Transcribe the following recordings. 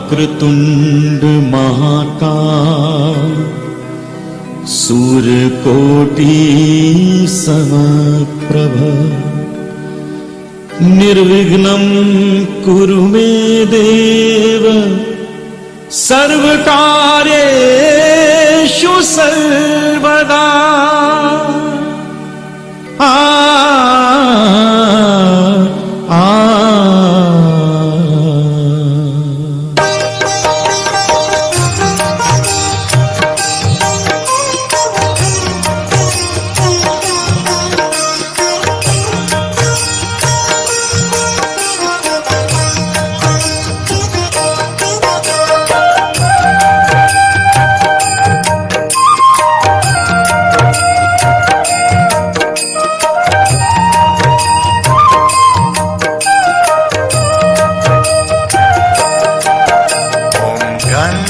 वक्रतुंड महाकाय सूर्यकोटि समप्रभ निर्विघ्नं कुरु मे देव सर्वकार्येषु सर्वदा।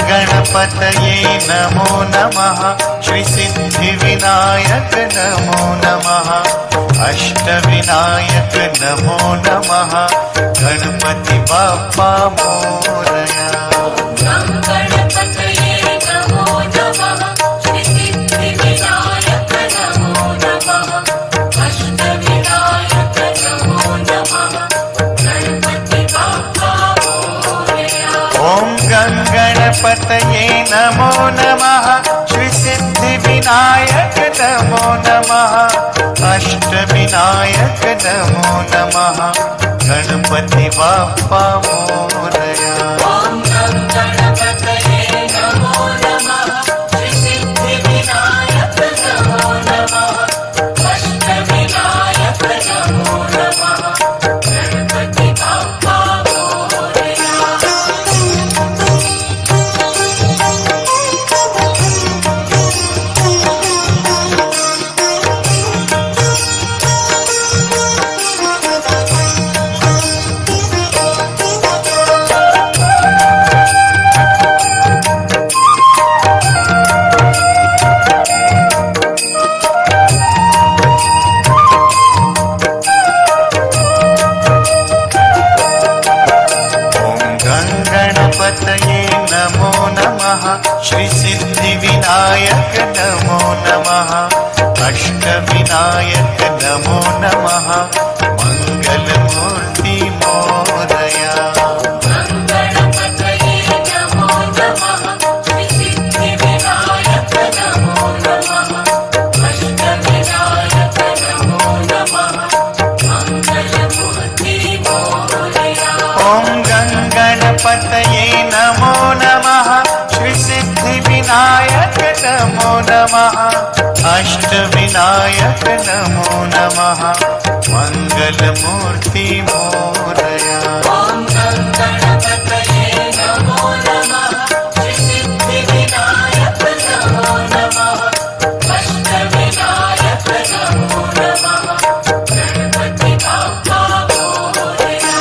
गणपतये नमो नमः। श्री सिद्धिविनायक नमो नमः। अष्टविनायक नमो नमः। गणपति बाप्पा मोरया। गणपतये नमो नमः। श्री सिद्धिविनायक नमो नमः। अष्टविनायक नमो नमः। गणपति बाप्पा मोरया। ओम गणपतये नमो नमः। श्री सिद्धिविनायक नमो नमः। अष्टविनायक नमो नमः। गणपति बाप्पा मोरया। ओम गणपतये नमो नमः। श्री सिद्धिविनायक नमो नमः। अष्टविनायक नमो नमः। गणपति बाप्पा मोरया। गणपतये नमो नमः। श्री सिद्धिविनायक नमो नमः। अष्टविनायक नमो नमः। मंगलमूर्ति मोरया। गणपतये नमो नमः। श्री सिद्धिविनायक नमो नमः। अष्टविनायक नमो नमः। मंगलमूर्ति मोरया। ओम गणपतये नमो नमः। श्री सिद्धिविनायक नमो नमः। अष्टविनायक नमो नमः। मंगलमूर्ति मोरया। ओम गणपतये नमो नमः। श्री सिद्धिविनायक नमो नमः। अष्टविनायक नमो नमः। गणपति बाप्पा मोरया।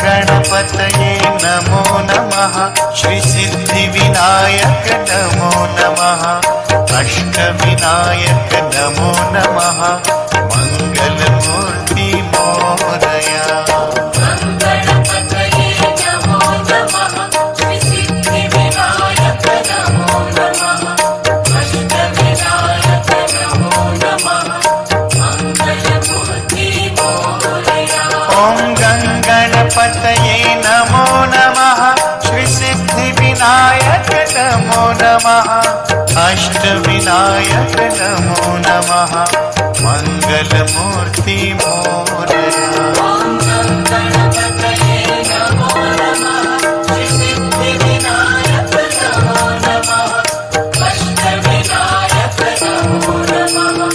गणपतये नमो नमः। श्री सिद्धिविनायक नमो नमः। अष्टविनायक नमो नमः। मंगलमूर्ति मोरया। गणपतये नमो नमः। श्री सिद्धिविनायक नमो नमः। अष्टविनायक नमो नमः। मंगलमूर्ति मोरया। ओम गणपतये नमो नमः। श्री सिद्धिविनायक नमो नमः। अष्टविनायक नमो नमः। मंगलमूर्ति मोरया। ओम गणपतये नमो नमः। श्री सिद्धिविनायक नमो नमः। अष्टविनायक नमो नमः।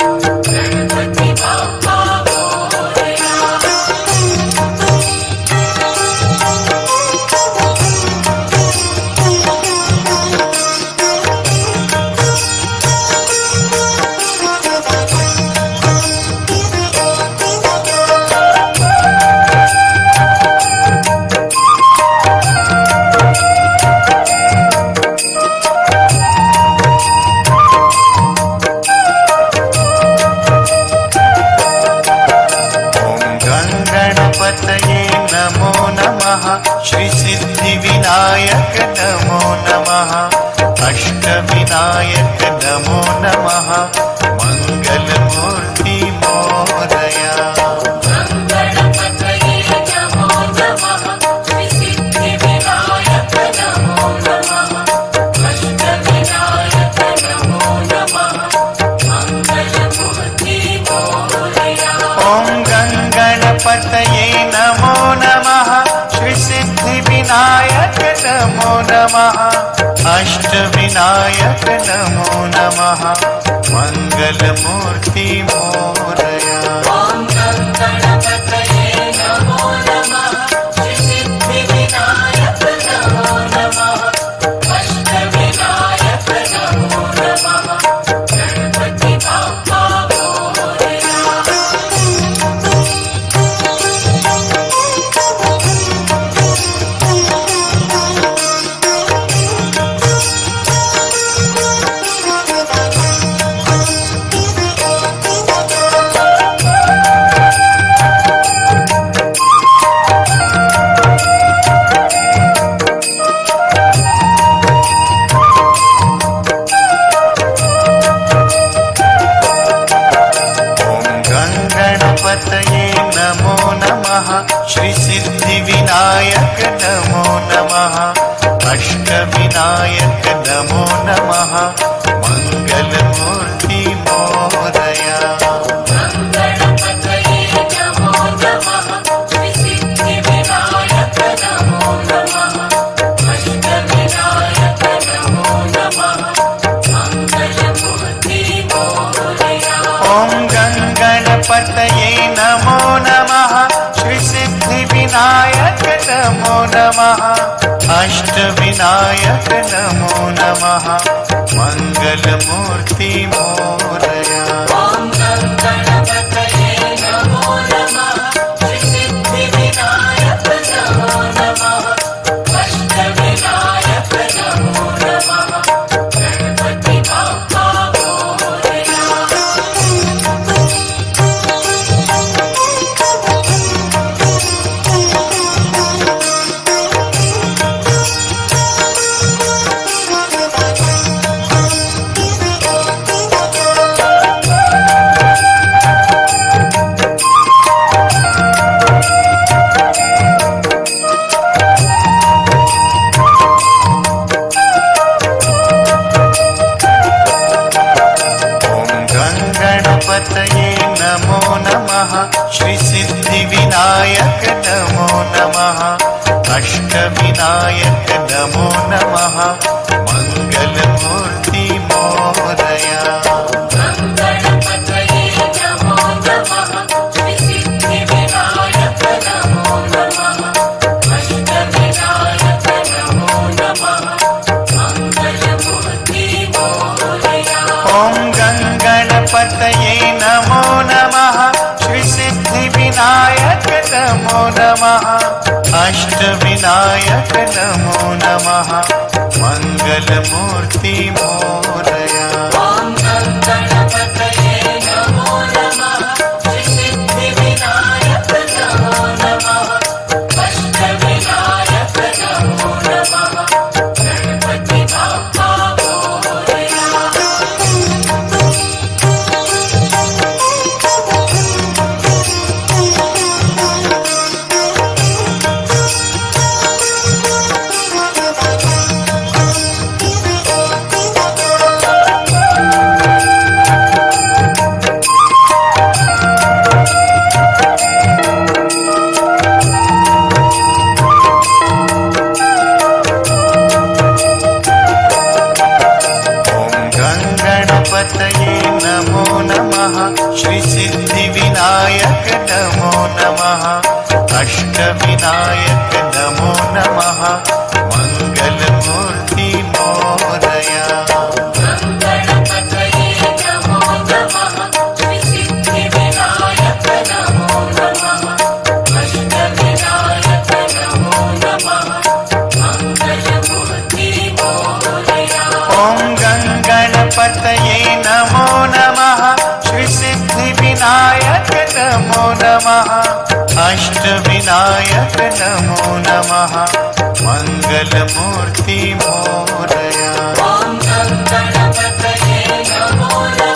गणपति बाप्पा मोरया। नमः मङ्गलमूर्ति मोरया गणपतये नमो नमः श्रीसिद्धिविनायक नमो नमः अष्टविनायक नमो नमः मङ्गलमूर्ति मोरया ॐ गङ्गणपतये नमो नमः श्रीसिद्धिविनायक नमो नमः अष्टविनायक नमो नमः मङ्गलमूर्ति मोरया ॐ गणपतये नमो नमः श्रीसिद्धिविनायक नमो नमः अष्टविनायक नमो नमः गणपति बाप्पा मोरया गणपतये नमो नमः श्रीसिद्धिविनायक नमो नमः अष्टविनायक नमो नमः मङ्गलमूर्ति मोरया गणपतये नमो नमः श्रीसिद्धिविनायक नमो नमः अष्टविनायक नमो नमः मङ्गलमूर्ति मोरया ॐ गणपतये नमो नमः श्रीसिद्धिविनायक नमो नमः अष्टविनायक नमो नमः मङ्गलमूर्ति मोरया ॐ गणपतये नमो नमः श्रीसिद्धिविनायक नमो नमः अष्टविनायक नमो नमः गणपति बाप्पा मोरया गणपतये नमो नमः श्रीसिद्धिविनायक नमो नमः अष्टविनायक नमो नमः मङ्गलमूर्ति मोरया गणपतये नमो नमः श्रीसिद्धिविनायक नमो नमः अष्टविनायक नमो नमः मङ्गलमूर्ति मोरया ॐ गणपतये नमो नमः श्रीसिद्धिविनायक नमो नमः अष्टविनायक नमो नमः मङ्गलमूर्ति मोरया ॐ गणपतये नमो नमः श्रीसिद्धिविनायक नमो नमः अष्टविनायक नमो नमः गणपति बाप्पा मोरया गणपतये नमो नमः श्रीसिद्धिविनायक नमो नमः अष्टविनायक नमो नमः मङ्गलमूर्ति मोरया गणपतये नमो नमः श्रीसिद्धिविनायक नमो नमः अष्टविनायक नमो नमः मङ्गलमूर्ति मोरया ॐ गणपतये नमो नमः श्रीसिद्धिविनायक नमो नमः अष्टविनायक नमो नमः मङ्गलमूर्ति मोरया ॐ गणपतये नमो नमः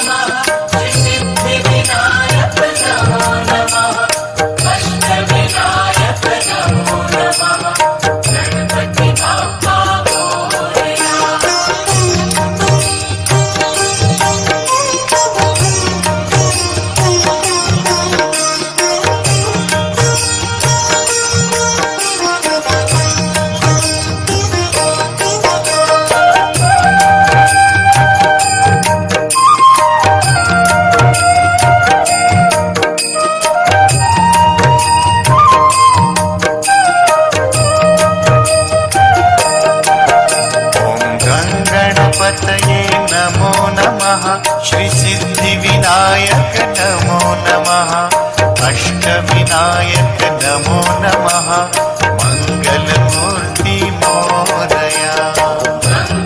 श्री सिद्धि विनायक नमो नमः अष्ट विनायक नमो नमः मंगल मूर्ति मोरया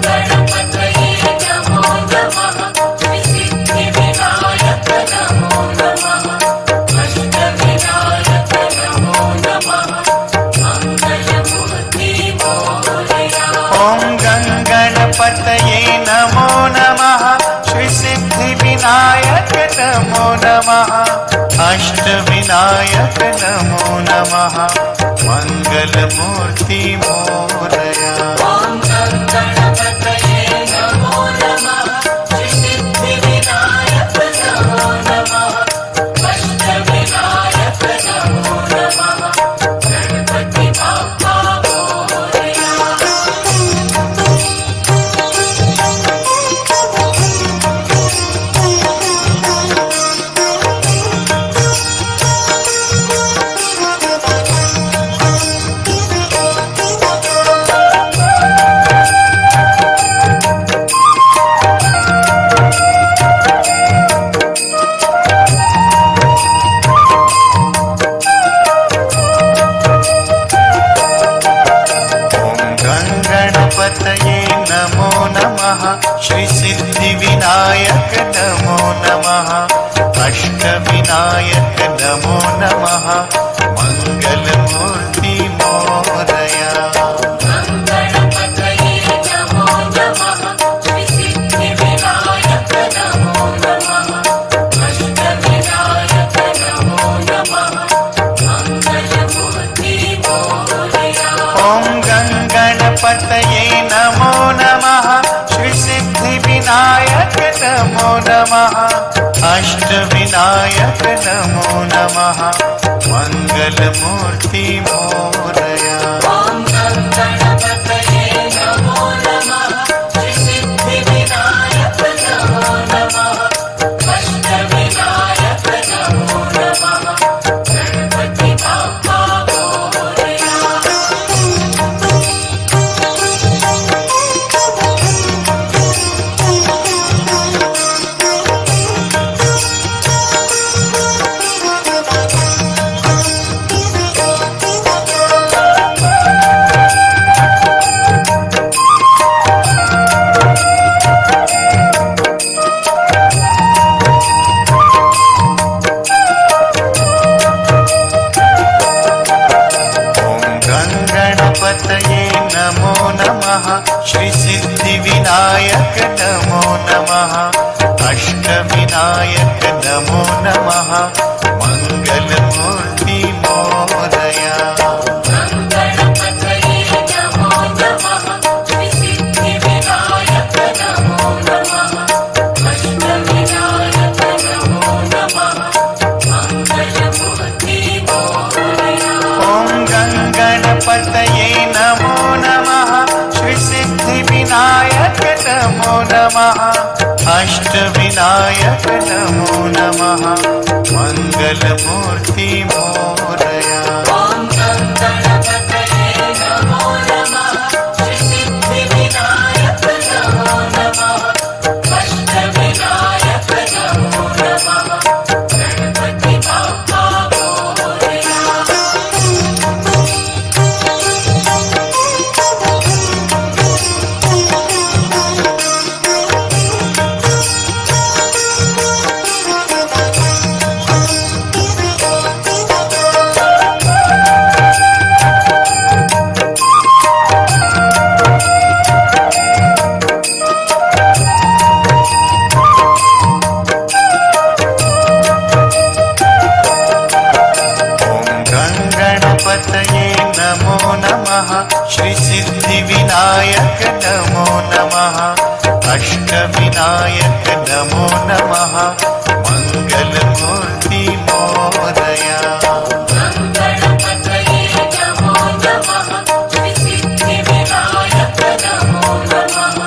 गणपतये नमो नमः श्री सिद्धि विनायक नमो नमः अष्ट विनायक नमो नमः मंगल मूर्ति मोरया ओम गणपतये नमो नमः श्री सिद्धि विनायक नमो नमः अष्ट विनायक नमो नमः मंगल मूर्ति मोरया ओम गणपतये नमो नमः श्री सिद्धि विनायक नमो नमः अष्ट विनायक नमो नमः गणपति बाप्पा मोरया गणपतये नमो नमः श्री सिद्धि विनायक नमो नमः अष्ट विनायक नमो नमः मंगल मूर्ति मोरया गणपतये नमो नमः श्री सिद्धि विनायक नमो नमः अष्ट विनायक नमो नमः मंगल मूर्ति मोरया ओम गणपतये नमो नमः श्री सिद्धि विनायक नमो नमः अष्ट विनायक नमो नमः मंगल मूर्ति मोरया ओम गणपतये नमो नमः श्री सिद्धि विनायक नमो नमः अष्ट विनायक नमो नमः गणपति बाप्पा मोरया ओम गणपतये नमो नमः श्री सिद्धि विनायक नमो नमः अष्ट विनायक नमो नमः मंगल मूर्ति मोरया गणपतये नमो नमः श्री सिद्धि विनायक नमो नमः अष्ट विनायक नमो नमः मंगल मूर्ति मोरया ओम गणपतये नमो नमः श्री सिद्धि विनायक नमो नमः अष्ट विनायक नमो नमः मंगल मूर्ति मोरया ओम गणपतये नमो नमः श्री सिद्धि विनायक नमो नमः अष्ट विनायक नमो नमः गणपति बाप्पा मोरया गणपतये नमो नमः श्री सिद्धि विनायक नमो नमः अष्ट विनायक नमो नमः मंगल मूर्ति मोरया गणपतये नमो नमः श्री सिद्धि विनायक नमो नमः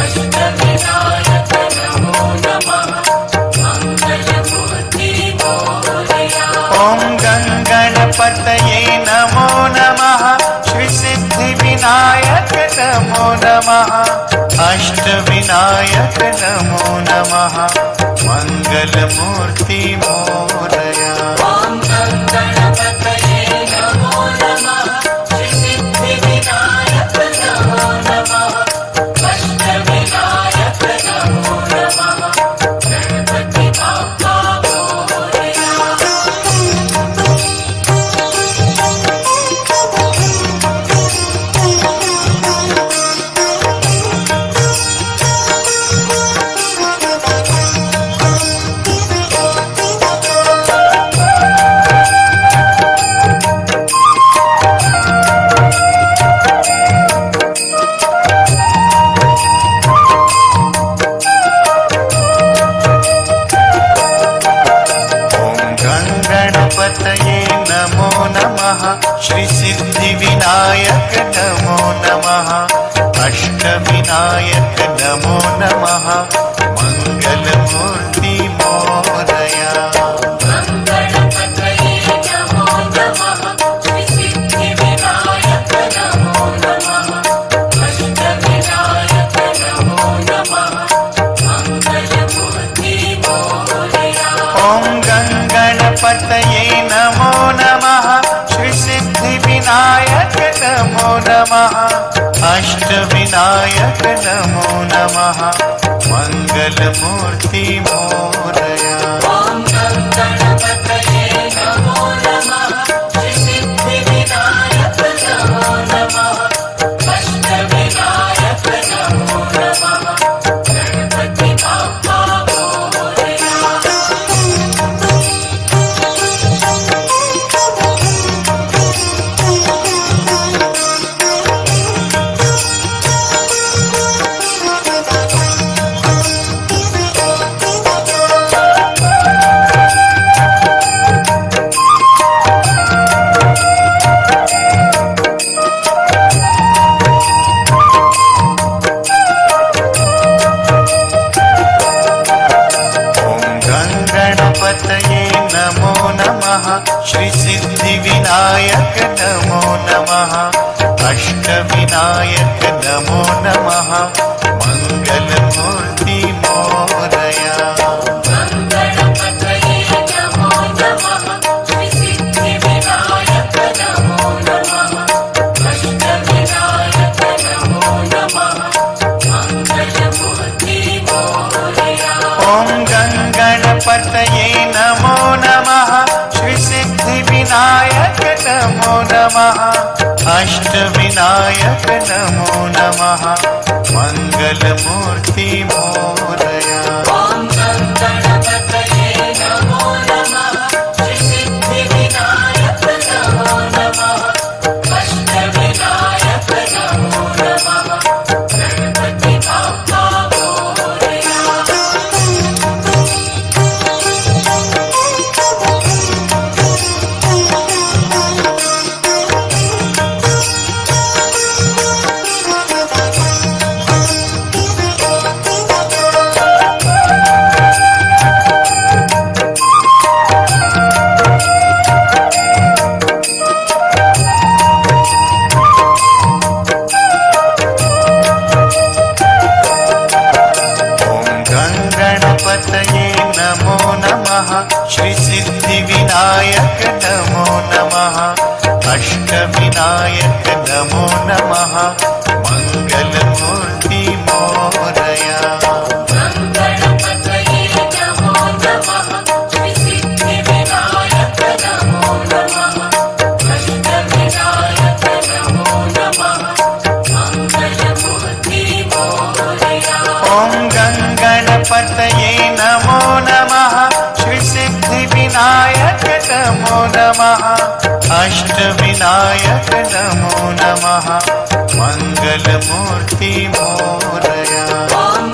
अष्ट विनायक नमो नमः मंगल मूर्ति मोरया ओम गणपतये नमो नमः श्री सिद्धि विनायक नमो नमः अष्ट विनायक सिद्धिविनायक नमो नमः मङ्गलमूर्ति मोरया ॐ गणपतये नमो नमः श्री सिद्धिविनायक नमो नमः अष्टविनायक नमो नमः गणपति बाप्पा मोरया गणपतये नमो नमः श्री सिद्धिविनायक नमो नमः अष्टविनायक नमो नमः मङ्गलमूर्ति मोरया गणपतये नमो नमः श्री सिद्धिविनायक नमो नमः अष्टविनायक नमो नमः मङ्गलमूर्ति मोरया ॐ गणपतये नमो नमः श्री सिद्धिविनायक नमो नमः अष्टविनायक नमो नमः मङ्गलमूर्ति मोरया ॐ गणपतये नमो नमः श्री सिद्धिविनायक नमो नमः अष्टविनायक नमो नमः गणपति बाप्पा मोरया गणपतये नमो नमः श्री सिद्धिविनायक नमो नमः अष्टविनायक नमो नमः मङ्गलमूर्ति मोरया गणपतये नमो नमः श्री सिद्धिविनायक नमो नमः अष्टविनायक नमो नमः मङ्गलमूर्ति मोरया ॐ गणपतये नमो नमः श्री सिद्धिविनायक नमो नमः अष्टविनायक नमो नमः मङ्गलमूर्ति मोरया ॐ गणपतये नमो नमः श्री सिद्धिविनायक नमो नमः अष्टविनायक नमो नमः गणपति बाप्पा मोरया गणपतये नमो नमः श्री सिद्धिविनायक नमो नमः अष्टविनायक नमो नमः मङ्गलमूर्ति मोरया गणपतये नमो नमः श्री सिद्धिविनायक नमो नमः अष्टविनायक नमो नमः मङ्गलमूर्ति मोरया ॐ गणपतये नमो नमः श्री सिद्धिविनायक नमो नमः अष्टविनायक नमो नमः मङ्गलमूर्ति मोरया ॐ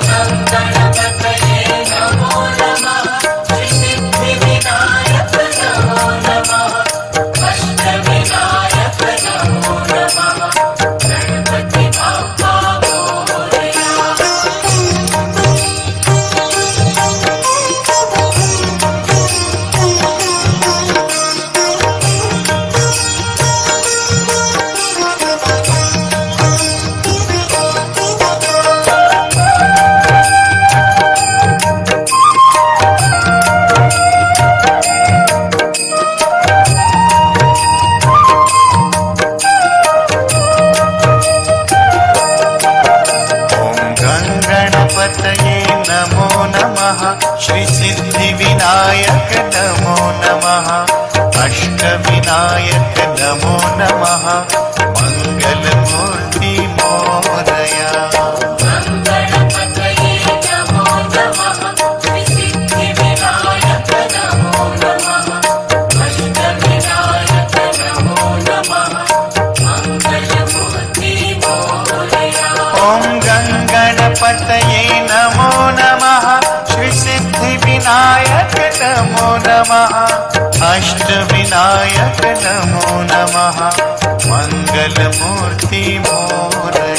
गणपतये नमो नमः श्री सिद्धिविनायक नमो नमः अष्टविनायक नमो नमः गणपति बाप्पा मोरया सिद्धिविनायक नमो नमः अष्टविनायक नमो नमः मङ्गलमूर्ति मोरया गणपतये नमो नमः सिद्धिविनायक नमो नमः अष्टविनायक नमो नमः मङ्गलमूर्ति मोरया ॐ गङ्गणपतये नमो नमः श्रीसिद्धिविनायक नमो नमः अष्टविनायक नमो नमः मङ्गलमूर्ति मोरया